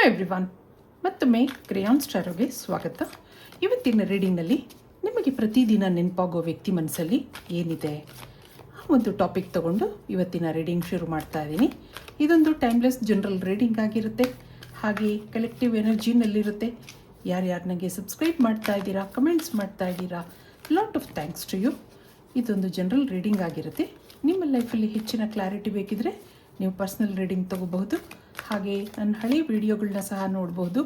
Everyone, ಮತ್ತೊಮ್ಮೆ ಕ್ರೇಯಾನ್ ಸ್ಟಾರೋಗೆ ಸ್ವಾಗತ. ಇವತ್ತಿನ ರೀಡಿಂಗ್ನಲ್ಲಿ ನಿಮಗೆ ಪ್ರತಿದಿನ ನೆನಪಾಗೋ ವ್ಯಕ್ತಿ ಮನಸ್ಸಲ್ಲಿ ಏನಿದೆ ಆ ಒಂದು ಟಾಪಿಕ್ ತಗೊಂಡು ಇವತ್ತಿನ ರೀಡಿಂಗ್ ಶುರು ಮಾಡ್ತಾ ಇದ್ದೀನಿ. ಇದೊಂದು ಟೈಮ್ಲೆಸ್ ಜನರಲ್ ರೀಡಿಂಗ್ ಆಗಿರುತ್ತೆ, ಹಾಗೆ ಕಲೆಕ್ಟಿವ್ ಎನರ್ಜಿನಲ್ಲಿರುತ್ತೆ. ಯಾರ್ಯಾರು ನನಗೆ ಸಬ್ಸ್ಕ್ರೈಬ್ ಮಾಡ್ತಾ ಇದ್ದೀರಾ, ಕಮೆಂಟ್ಸ್ ಮಾಡ್ತಾ ಇದ್ದೀರಾ, lot of thanks to you. ಇದೊಂದು ಜನರಲ್ ರೀಡಿಂಗ್ ಆಗಿರುತ್ತೆ. ನಿಮ್ಮ ಲೈಫಲ್ಲಿ ಹೆಚ್ಚಿನ ಕ್ಲಾರಿಟಿ ಬೇಕಿದ್ರೆ ನೀವು ಪರ್ಸ್ನಲ್ ರೀಡಿಂಗ್ ತೊಗೋಬಹುದು. ಹಾಗೆ ನನ್ನ ಹಳೆ ವಿಡಿಯೋಗಳನ್ನ ಸಹ ನೋಡ್ಬೋದು.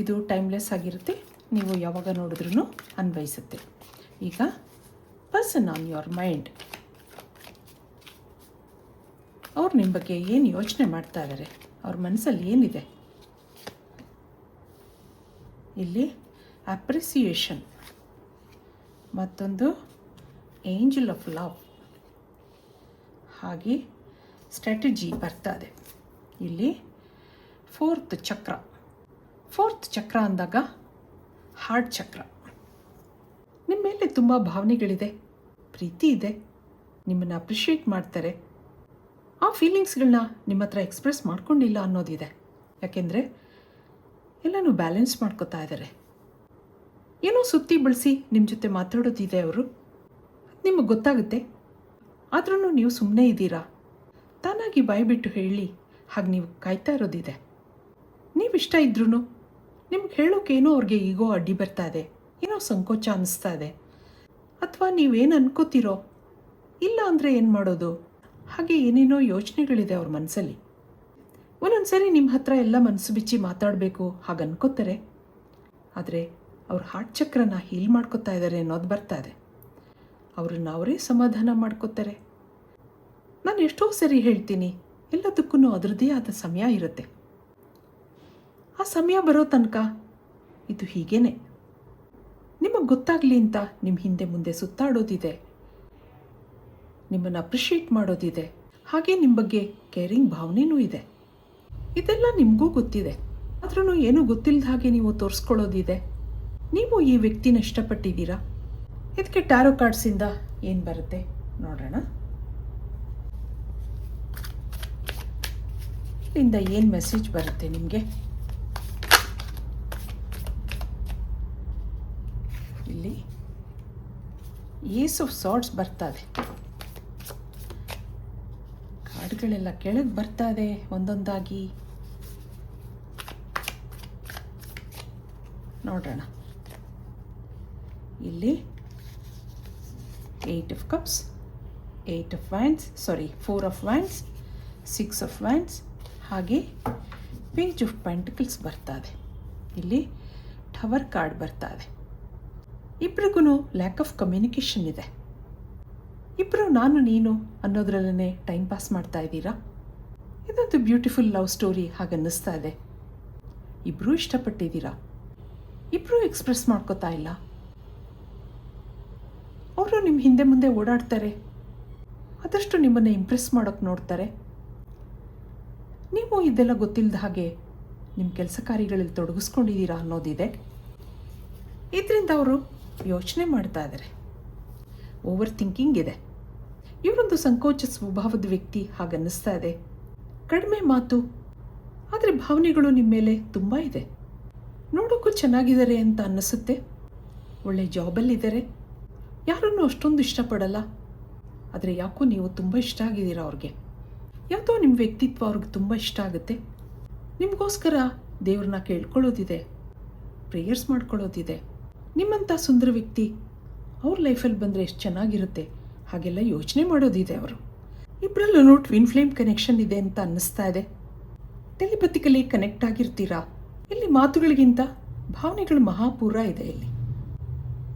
ಇದು ಟೈಮ್ಲೆಸ್ ಆಗಿರುತ್ತೆ, ನೀವು ಯಾವಾಗ ನೋಡಿದ್ರೂ ಅನ್ವಯಿಸುತ್ತೆ. ಈಗ ಪರ್ಸನ್ ಆನ್ ಯುವರ್ ಮೈಂಡ್, ಅವ್ರು ನಿಮ್ಮ ಬಗ್ಗೆ ಏನು ಯೋಚನೆ ಮಾಡ್ತಾ ಇದ್ದಾರೆ, ಅವ್ರ ಮನಸ್ಸಲ್ಲಿ ಏನಿದೆ. ಇಲ್ಲಿ ಅಪ್ರಿಸಿಯೇಷನ್, ಮತ್ತೊಂದು ಏಂಜಲ್ ಆಫ್ ಲವ್, ಹಾಗೆ ಸ್ಟ್ರಾಟಜಿ ಬರ್ತಾ ಇದೆ. ಇಲ್ಲಿ ಫೋರ್ತ್ ಚಕ್ರ ಅಂದಾಗ ಹಾರ್ಟ್ ಚಕ್ರ. ನಿಮ್ಮ ಮೇಲೆ ತುಂಬ ಭಾವನೆಗಳಿದೆ, ಪ್ರೀತಿ ಇದೆ, ನಿಮ್ಮನ್ನು ಅಪ್ರಿಷಿಯೇಟ್ ಮಾಡ್ತಾರೆ. ಆ ಫೀಲಿಂಗ್ಸ್ಗಳನ್ನ ನಿಮ್ಮ ಹತ್ರ ಎಕ್ಸ್ಪ್ರೆಸ್ ಮಾಡ್ಕೊಂಡಿಲ್ಲ ಅನ್ನೋದಿದೆ. ಯಾಕೆಂದರೆ ಎಲ್ಲನೂ ಬ್ಯಾಲೆನ್ಸ್ ಮಾಡ್ಕೋತಾ ಇದ್ದಾರೆ. ಏನೋ ಸುತ್ತಿ ಬಳಸಿ ನಿಮ್ಮ ಜೊತೆ ಮಾತಾಡೋದಿದೆ ಅವರು, ನಿಮಗೆ ಗೊತ್ತಾಗುತ್ತೆ. ಆದ್ರೂ ನೀವು ಸುಮ್ಮನೆ ಇದ್ದೀರಾ, ತಾನಾಗಿ ಬಾಯ್ಬಿಟ್ಟು ಹೇಳಿ ಹಾಗೆ ನೀವು ಕಾಯ್ತಾ ಇರೋದಿದೆ. ನೀವು ಇಷ್ಟ ಇದ್ರೂ ನಿಮ್ಗೆ ಹೇಳೋಕ್ಕೇನೋ ಅವ್ರಿಗೆ ಈಗೋ ಅಡ್ಡಿ ಬರ್ತಾ ಇದೆ, ಏನೋ ಸಂಕೋಚ ಅನ್ನಿಸ್ತಾ ಇದೆ, ಅಥವಾ ನೀವೇನು ಅನ್ಕೋತೀರೋ, ಇಲ್ಲ ಅಂದರೆ ಏನು ಮಾಡೋದು, ಹಾಗೆ ಏನೇನೋ ಯೋಚನೆಗಳಿದೆ ಅವ್ರ ಮನಸ್ಸಲ್ಲಿ. ಒಂದೊಂದು ಸರಿ ನಿಮ್ಮ ಹತ್ರ ಎಲ್ಲ ಮನಸ್ಸು ಬಿಚ್ಚಿ ಮಾತಾಡಬೇಕು ಹಾಗೆ ಅನ್ಕೋತಾರೆ, ಆದರೆ ಅವ್ರ ಹಾರ್ಟ್ ಚಕ್ರನ ಹೀಲ್ ಮಾಡ್ಕೋತಾ ಇದ್ದಾರೆ ಅನ್ನೋದು ಬರ್ತಾ ಇದೆ. ಅವ್ರನ್ನ ಅವರೇ ಸಮಾಧಾನ ಮಾಡ್ಕೋತಾರೆ. ನಾನು ಎಷ್ಟೋ ಸರಿ ಹೇಳ್ತೀನಿ, ಎಲ್ಲದಕ್ಕೂ ಅದರದ್ದೇ ಆದ ಸಮಯ ಇರುತ್ತೆ. ಆ ಸಮಯ ಬರೋ ತನಕ ಇದು ಹೀಗೇನೆ. ನಿಮಗೆ ಗೊತ್ತಾಗಲಿ ಅಂತ ನಿಮ್ಮ ಹಿಂದೆ ಮುಂದೆ ಸುತ್ತಾಡೋದಿದೆ, ನಿಮ್ಮನ್ನು ಅಪ್ರಿಷಿಯೇಟ್ ಮಾಡೋದಿದೆ, ಹಾಗೆ ನಿಮ್ಮ ಬಗ್ಗೆ ಕೇರಿಂಗ್ ಭಾವನೆಯೂ ಇದೆ. ಇದೆಲ್ಲ ನಿಮಗೂ ಗೊತ್ತಿದೆ, ಆದ್ರೂ ಏನೂ ಗೊತ್ತಿಲ್ಲದ ಹಾಗೆ ನೀವು ತೋರಿಸ್ಕೊಳ್ಳೋದಿದೆ. ನೀವು ಈ ವ್ಯಕ್ತಿನ ಇಷ್ಟಪಟ್ಟಿದ್ದೀರಾ. ಇದಕ್ಕೆ ಟ್ಯಾರೋ ಕಾರ್ಡ್ಸಿಂದ ಏನು ಬರುತ್ತೆ ನೋಡೋಣ. ಇಲ್ಲಿಂದ ಏನು ಮೆಸೇಜ್ ಬರುತ್ತೆ ನಿಮಗೆ. ಇಲ್ಲಿ ಏಸ್ ಆಫ್ ಸಾರ್ಟ್ಸ್ ಬರ್ತಾ ಇದೆ. ಕಾರ್ಡ್ಗಳೆಲ್ಲ ಕೆಳಗೆ ಬರ್ತಾ ಇದೆ ಒಂದೊಂದಾಗಿ. ನೋಡೋಣ. ಇಲ್ಲಿ 8 of cups, 8 of wands, 4 of wands, 6 of wands, ಹಾಗೆ ಪೇಜ್ ಆಫ್ ಪೆಂಟಿಕಲ್ಸ್ ಬರ್ತಾ ಇದೆ. ಇಲ್ಲಿ ಟವರ್ ಕಾರ್ಡ್ ಬರ್ತಾ ಇದೆ. ಇಬ್ರಿಗೂ ಲ್ಯಾಕ್ ಆಫ್ ಕಮ್ಯುನಿಕೇಷನ್ ಇದೆ. ಇಬ್ಬರು ನಾನು ನೀನು ಅನ್ನೋದ್ರಲ್ಲೇ ಟೈಮ್ ಪಾಸ್ ಮಾಡ್ತಾ ಇದ್ದೀರಾ. ಇದೊಂದು ಬ್ಯೂಟಿಫುಲ್ ಲವ್ ಸ್ಟೋರಿ ಹಾಗೆ ಅನ್ನಿಸ್ತಾ ಇದೆ. ಇಬ್ಬರೂ ಇಷ್ಟಪಟ್ಟಿದ್ದೀರಾ, ಇಬ್ಬರೂ ಎಕ್ಸ್ಪ್ರೆಸ್ ಮಾಡ್ಕೋತಾ ಇಲ್ಲ. ಅವರು ನಿಮ್ಮ ಹಿಂದೆ ಮುಂದೆ ಓಡಾಡ್ತಾರೆ, ಆದಷ್ಟು ನಿಮ್ಮನ್ನು ಇಂಪ್ರೆಸ್ ಮಾಡೋಕ್ಕೆ ನೋಡ್ತಾರೆ. ನೀವು ಇದೆಲ್ಲ ಗೊತ್ತಿಲ್ಲದ ಹಾಗೆ ನಿಮ್ಮ ಕೆಲಸ ಕಾರ್ಯಗಳಲ್ಲಿ ತೊಡಗಿಸ್ಕೊಂಡಿದ್ದೀರಾ ಅನ್ನೋದಿದೆ. ಇದರಿಂದ ಅವರು ಯೋಚನೆ ಮಾಡ್ತಾ ಇದ್ದಾರೆ, ಓವರ್ ಥಿಂಕಿಂಗ್ ಇದೆ. ಇವರೊಂದು ಸಂಕೋಚ ಸ್ವಭಾವದ ವ್ಯಕ್ತಿ ಹಾಗೆ ಅನ್ನಿಸ್ತಾ ಇದೆ. ಕಡಿಮೆ ಮಾತು, ಆದರೆ ಭಾವನೆಗಳು ನಿಮ್ಮ ಮೇಲೆ ತುಂಬ ಇದೆ. ನೋಡೋಕ್ಕೂ ಚೆನ್ನಾಗಿದ್ದಾರೆ ಅಂತ ಅನ್ನಿಸುತ್ತೆ. ಒಳ್ಳೆ ಜಾಬಲ್ಲಿದ್ದಾರೆ, ಯಾರನ್ನೂ ಅಷ್ಟೊಂದು ಇಷ್ಟಪಡಲ್ಲ, ಆದರೆ ಯಾಕೋ ನೀವು ತುಂಬ ಇಷ್ಟ ಆಗಿದ್ದೀರಾ ಅವ್ರಿಗೆ. ಯಾವುದೋ ನಿಮ್ಮ ವ್ಯಕ್ತಿತ್ವ ಅವ್ರಿಗೆ ತುಂಬ ಇಷ್ಟ ಆಗುತ್ತೆ. ನಿಮಗೋಸ್ಕರ ದೇವ್ರನ್ನ ಕೇಳ್ಕೊಳ್ಳೋದಿದೆ, ಪ್ರೇಯರ್ಸ್ ಮಾಡ್ಕೊಳ್ಳೋದಿದೆ. ನಿಮ್ಮಂಥ ಸುಂದರ ವ್ಯಕ್ತಿ ಅವ್ರ ಲೈಫಲ್ಲಿ ಬಂದರೆ ಎಷ್ಟು ಚೆನ್ನಾಗಿರುತ್ತೆ ಹಾಗೆಲ್ಲ ಯೋಚನೆ ಮಾಡೋದಿದೆ. ಅವರು ಇಬ್ಬರಲ್ಲೂ ಟ್ವಿನ್ ಫ್ಲೇಮ್ ಕನೆಕ್ಷನ್ ಇದೆ ಅಂತ ಅನ್ನಿಸ್ತಾ ಇದೆ. ಟೆಲಿಪತಿಕಲಿ ಕನೆಕ್ಟ್ ಆಗಿರ್ತೀರಾ. ಇಲ್ಲಿ ಮಾತುಗಳಿಗಿಂತ ಭಾವನೆಗಳು ಮಹಾಪೂರ ಇದೆ. ಇಲ್ಲಿ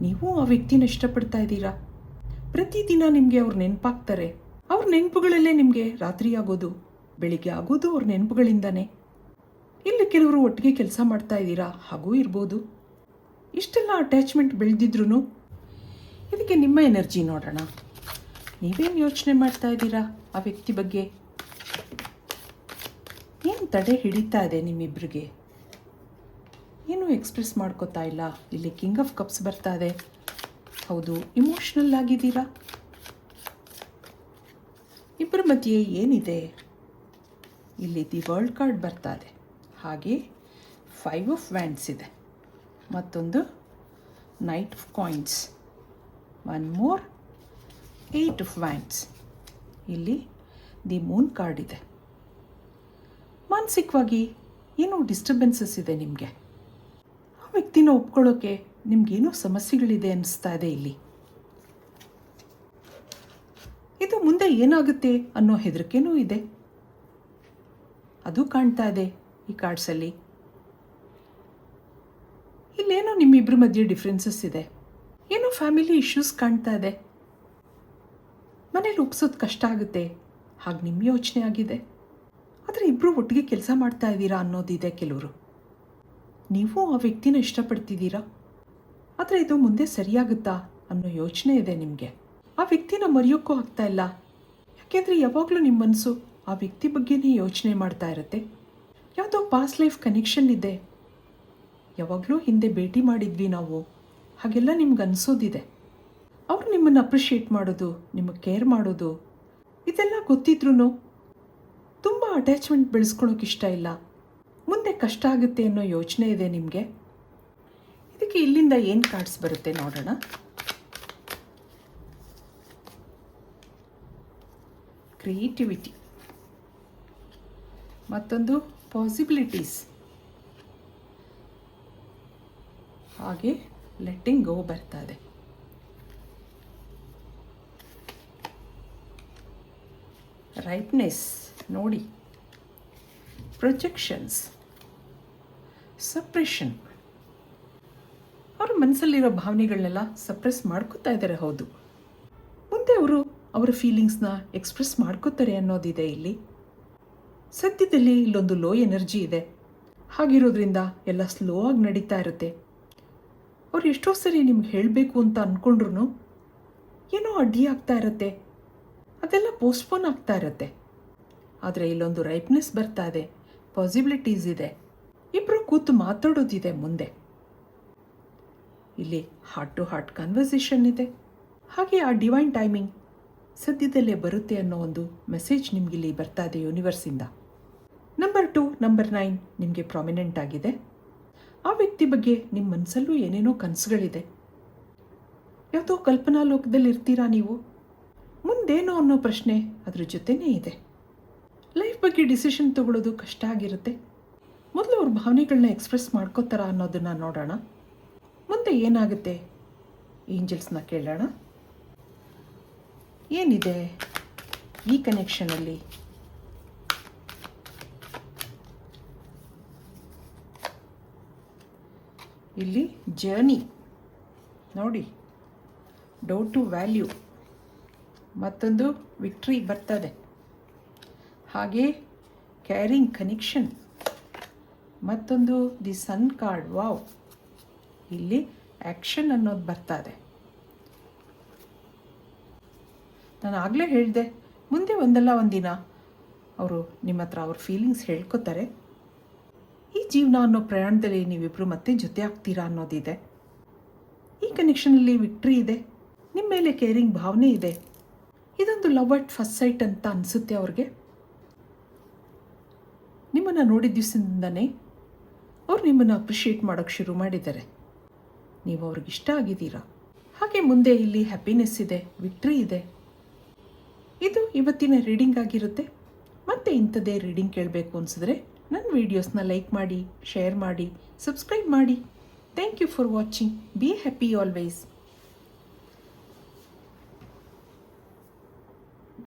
ನೀವು ಆ ವ್ಯಕ್ತಿನ ಇಷ್ಟಪಡ್ತಾ ಇದ್ದೀರಾ. ಪ್ರತಿದಿನ ನಿಮಗೆ ಅವ್ರು ನೆನಪಾಗ್ತಾರೆ. ಅವ್ರ ನೆನಪುಗಳಲ್ಲೇ ನಿಮಗೆ ರಾತ್ರಿ ಆಗೋದು, ಬೆಳಿಗ್ಗೆ ಆಗೋದು ಅವ್ರ ನೆನಪುಗಳಿಂದಾನೆ. ಇಲ್ಲಿ ಕೆಲವರು ಒಟ್ಟಿಗೆ ಕೆಲಸ ಮಾಡ್ತಾ ಇದ್ದೀರಾ, ಹಾಗೂ ಇರ್ಬೋದು. ಇಷ್ಟೆಲ್ಲ ಅಟ್ಯಾಚ್ಮೆಂಟ್ ಬೆಳೆದಿದ್ರು ಇದಕ್ಕೆ ನಿಮ್ಮ ಎನರ್ಜಿ ನೋಡೋಣ. ನೀವೇನು ಯೋಚನೆ ಮಾಡ್ತಾ ಇದ್ದೀರಾ ಆ ವ್ಯಕ್ತಿ ಬಗ್ಗೆ? ಏನು ತಡೆ ಹಿಡಿತಾ ಇದೆ ನಿಮ್ಮಿಬ್ಬರಿಗೆ? ಏನೂ ಎಕ್ಸ್ಪ್ರೆಸ್ ಮಾಡ್ಕೋತಾ ಇಲ್ಲ. ಇಲ್ಲಿ ಕಿಂಗ್ ಆಫ್ ಕಪ್ಸ್ ಬರ್ತಾ ಇದೆ. ಹೌದು, ಇಮೋಷ್ನಲ್ ಆಗಿದ್ದೀರಾ. ಇಬ್ಬರ ಮಧ್ಯೆ ಏನಿದೆ? ಇಲ್ಲಿ ದಿ ವರ್ಲ್ಡ್ ಕಾರ್ಡ್ ಬರ್ತಾ ಇದೆ, ಹಾಗೆ 5 ಆಫ್ ವ್ಯಾಂಡ್ಸ್ ಇದೆ, ಮತ್ತೊಂದು knight of coins, one more 8 of wands. ಇಲ್ಲಿ ದಿ ಮೂನ್ ಕಾರ್ಡ್ ಇದೆ. ಮಾನಸಿಕವಾಗಿ ಏನೋ ಡಿಸ್ಟರ್ಬೆನ್ಸಸ್ ಇದೆ ನಿಮಗೆ. ಆ ವ್ಯಕ್ತಿನ ಒಪ್ಕೊಳ್ಳೋಕ್ಕೆ ನಿಮಗೇನೋ ಸಮಸ್ಯೆಗಳಿದೆ ಅನ್ನಿಸ್ತಾ ಇದೆ ಇಲ್ಲಿ. ಇದು ಮುಂದೆ ಏನಾಗುತ್ತೆ ಅನ್ನೋ ಹೆದರಿಕೆನೂ ಇದೆ, ಅದು ಕಾಣ್ತಾ ಇದೆ ಈ ಕಾರ್ಡ್ಸಲ್ಲಿ. ಇಲ್ಲೇನೋ ನಿಮ್ಮಿಬ್ಬರ ಮಧ್ಯೆ ಡಿಫ್ರೆನ್ಸಸ್ ಇದೆ, ಏನೋ ಫ್ಯಾಮಿಲಿ ಇಶ್ಯೂಸ್ ಕಾಣ್ತಾ ಇದೆ. ಮನೇಲಿ ಒಪ್ಸೋದು ಕಷ್ಟ ಆಗುತ್ತೆ ಹಾಗೆ ನಿಮ್ಮ ಯೋಚನೆ ಆಗಿದೆ. ಆದರೆ ಇಬ್ಬರು ಒಟ್ಟಿಗೆ ಕೆಲಸ ಮಾಡ್ತಾ ಇದ್ದೀರಾ ಅನ್ನೋದಿದೆ ಕೆಲವರು. ನೀವು ಆ ವ್ಯಕ್ತಿನ ಇಷ್ಟಪಡ್ತಿದ್ದೀರಾ, ಆದರೆ ಇದು ಮುಂದೆ ಸರಿಯಾಗುತ್ತಾ ಅನ್ನೋ ಯೋಚನೆ ಇದೆ ನಿಮಗೆ. ಆ ವ್ಯಕ್ತಿನ ಮರೆಯೋಕ್ಕೂ ಆಗ್ತಾ ಇಲ್ಲ, ಯಾಕೆಂದರೆ ಯಾವಾಗಲೂ ನಿಮ್ಮ ಮನಸ್ಸು ಆ ವ್ಯಕ್ತಿ ಬಗ್ಗೆನೇ ಯೋಚನೆ ಮಾಡ್ತಾ ಇರುತ್ತೆ. ಯಾವುದೋ ಪಾಸ್ಟ್ ಲೈಫ್ ಕನೆಕ್ಷನ್ ಇದೆ, ಯಾವಾಗಲೂ ಹಿಂದೆ ಭೇಟಿ ಮಾಡಿದ್ವಿ ನಾವು, ಹಾಗೆಲ್ಲ ನಿಮ್ಗೆ ಅನಿಸೋದಿದೆ. ಅವರು ನಿಮ್ಮನ್ನು ಅಪ್ರಿಷಿಯೇಟ್ ಮಾಡೋದು, ನಿಮಗೆ ಕೇರ್ ಮಾಡೋದು, ಇದೆಲ್ಲ ಗೊತ್ತಿದ್ರೂ ತುಂಬ ಅಟ್ಯಾಚ್ಮೆಂಟ್ ಬೆಳೆಸ್ಕೊಳ್ಳೋಕೆ ಇಷ್ಟ ಇಲ್ಲ. ಮುಂದೆ ಕಷ್ಟ ಆಗುತ್ತೆ ಅನ್ನೋ ಯೋಚನೆ ಇದೆ ನಿಮಗೆ. ಇದಕ್ಕೆ ಇಲ್ಲಿಂದ ಏನು ಕಾರ್ಡ್ಸ್ ಬರುತ್ತೆ ನೋಡೋಣ. ಕ್ರಿಯೇಟಿವಿಟಿ, ಮತ್ತೊಂದು ಪಾಸಿಬಿಲಿಟೀಸ್, ಹಾಗೆ ಲೆಟ್ಟಿಂಗ್ ಗೋ ಬರ್ತಾ ಇದೆ. ರೈಟ್ನೆಸ್ ನೋಡಿ, ಪ್ರೊಜೆಕ್ಷನ್ಸ್, ಸಪ್ರೆಷನ್. ಅವ್ರ ಮನಸ್ಸಲ್ಲಿರೋ ಭಾವನೆಗಳನ್ನೆಲ್ಲ ಸಪ್ರೆಸ್ ಮಾಡ್ಕೋತಾ ಇದ್ದಾರೆ. ಹೌದು, ಮುಂದೆ ಅವರು ಅವರ ಫೀಲಿಂಗ್ಸ್ನ ಎಕ್ಸ್ಪ್ರೆಸ್ ಮಾಡ್ಕೋತಾರೆ ಅನ್ನೋದಿದೆ ಇಲ್ಲಿ. ಸದ್ಯದಲ್ಲಿ ಇಲ್ಲೊಂದು ಲೋ ಎನರ್ಜಿ ಇದೆ, ಹಾಗಿರೋದ್ರಿಂದ ಎಲ್ಲ ಸ್ಲೋ ಆಗಿ ನಡೀತಾ ಇರುತ್ತೆ. ಅವ್ರು ಎಷ್ಟೋ ಸರಿ ನಿಮ್ಗೆ ಹೇಳಬೇಕು ಅಂತ ಅಂದ್ಕೊಂಡ್ರು ಏನೋ ಅಡ್ಡಿ ಆಗ್ತಾ ಇರುತ್ತೆ, ಅದೆಲ್ಲ ಪೋಸ್ಟ್ಪೋನ್ ಆಗ್ತಾ ಇರುತ್ತೆ. ಆದರೆ ಇಲ್ಲೊಂದು ರೈಪ್ನೆಸ್ ಬರ್ತಾ ಇದೆ, ಪಾಸಿಬಿಲಿಟೀಸ್ ಇದೆ, ಇಬ್ಬರು ಕೂತು ಮಾತಾಡೋದಿದೆ ಮುಂದೆ. ಇಲ್ಲಿ ಹಾರ್ಟ್ ಟು ಹಾರ್ಟ್ ಕನ್ವರ್ಸೇಷನ್ ಇದೆ, ಹಾಗೆ ಆ ಡಿವೈನ್ ಟೈಮಿಂಗ್ ಸದ್ಯದಲ್ಲೇ ಬರುತ್ತೆ ಅನ್ನೋ ಒಂದು ಮೆಸೇಜ್ ನಿಮಗಿಲ್ಲಿ ಬರ್ತಾ ಇದೆ ಯೂನಿವರ್ಸಿಂದ. ನಂಬರ್ 2, ನಂಬರ್ 9 ನಿಮಗೆ ಪ್ರಾಮಿನೆಂಟ್ ಆಗಿದೆ. ಆ ವ್ಯಕ್ತಿ ಬಗ್ಗೆ ನಿಮ್ಮ ಮನಸ್ಸಲ್ಲೂ ಏನೇನೋ ಕನಸುಗಳಿದೆ, ಯಾವುದೋ ಕಲ್ಪನಾ ಲೋಕದಲ್ಲಿ ಇರ್ತೀರಾ ನೀವು. ಮುಂದೇನೋ ಅನ್ನೋ ಪ್ರಶ್ನೆ ಅದ್ರ ಜೊತೆನೇ ಇದೆ. ಲೈಫ್ ಬಗ್ಗೆ ಡಿಸಿಷನ್ ತಗೊಳ್ಳೋದು ಕಷ್ಟ ಆಗಿರುತ್ತೆ. ಮೊದಲು ಅವ್ರ ಭಾವನೆಗಳನ್ನ ಎಕ್ಸ್ಪ್ರೆಸ್ ಮಾಡ್ಕೋತಾರ ಅನ್ನೋದನ್ನು ನೋಡೋಣ. ಮುಂದೆ ಏನಾಗುತ್ತೆ ಏಂಜಲ್ಸ್ನ ಕೇಳೋಣ. ಏನಿದೆ ಈ ಕನೆಕ್ಷನಲ್ಲಿ? ಇಲ್ಲಿ ಜರ್ನಿ ನೋಡಿ, ಡೋ ಟು ವ್ಯಾಲ್ಯೂ, ಮತ್ತೊಂದು ವಿಕ್ಟ್ರಿ ಬರ್ತದೆ, ಹಾಗೆ ಕ್ಯಾರಿಂಗ್ ಕನೆಕ್ಷನ್, ಮತ್ತೊಂದು ದಿ ಸನ್ ಕಾರ್ಡ್. ವಾವ್, ಇಲ್ಲಿ ಆ್ಯಕ್ಷನ್ ಅನ್ನೋದು ಬರ್ತಾ ಇದೆ. ನಾನು ಆಗಲೇ ಹೇಳಿದೆ, ಮುಂದೆ ಒಂದಲ್ಲ ಒಂದಿನ ಅವರು ನಿಮ್ಮ ಹತ್ರ ಅವ್ರ ಫೀಲಿಂಗ್ಸ್ ಹೇಳ್ಕೊತಾರೆ. ಈ ಜೀವನ ಅನ್ನೋ ಪ್ರಯಾಣದಲ್ಲಿ ನೀವಿಬ್ಬರು ಮತ್ತೆ ಜೊತೆ ಆಗ್ತೀರಾ ಅನ್ನೋದಿದೆ. ಈ ಕನೆಕ್ಷನಲ್ಲಿ ವಿಕ್ಟ್ರಿ ಇದೆ, ನಿಮ್ಮ ಮೇಲೆ ಕೇರಿಂಗ್ ಭಾವನೆ ಇದೆ. ಇದೊಂದು ಲವ್ ಅಟ್ ಫಸ್ಟ್ ಸೈಟ್ ಅಂತ ಅನಿಸುತ್ತೆ ಅವ್ರಿಗೆ. ನಿಮ್ಮನ್ನು ನೋಡಿದ ದಿವಸದಿಂದನೇ ಅವ್ರು ನಿಮ್ಮನ್ನು ಅಪ್ರಿಷಿಯೇಟ್ ಮಾಡೋಕ್ಕೆ ಶುರು ಮಾಡಿದ್ದಾರೆ. ನೀವು ಅವ್ರಿಗೆ ಇಷ್ಟ ಆಗಿದ್ದೀರಾ. ಹಾಗೆ ಮುಂದೆ ಇಲ್ಲಿ ಹ್ಯಾಪಿನೆಸ್ ಇದೆ, ವಿಕ್ಟ್ರಿ ಇದೆ. ಇದು ಇವತ್ತಿನ ರೀಡಿಂಗ್ ಆಗಿರುತ್ತೆ. ಮತ್ತೆ ಇಂಥದ್ದೇ ರೀಡಿಂಗ್ ಕೇಳಬೇಕು ಅನಿಸಿದ್ರೆ ನನ್ನ ವೀಡಿಯೋಸ್ನ ಲೈಕ್ ಮಾಡಿ, ಶೇರ್ ಮಾಡಿ, ಸಬ್ಸ್ಕ್ರೈಬ್ ಮಾಡಿ. Thank you for watching. Be happy always.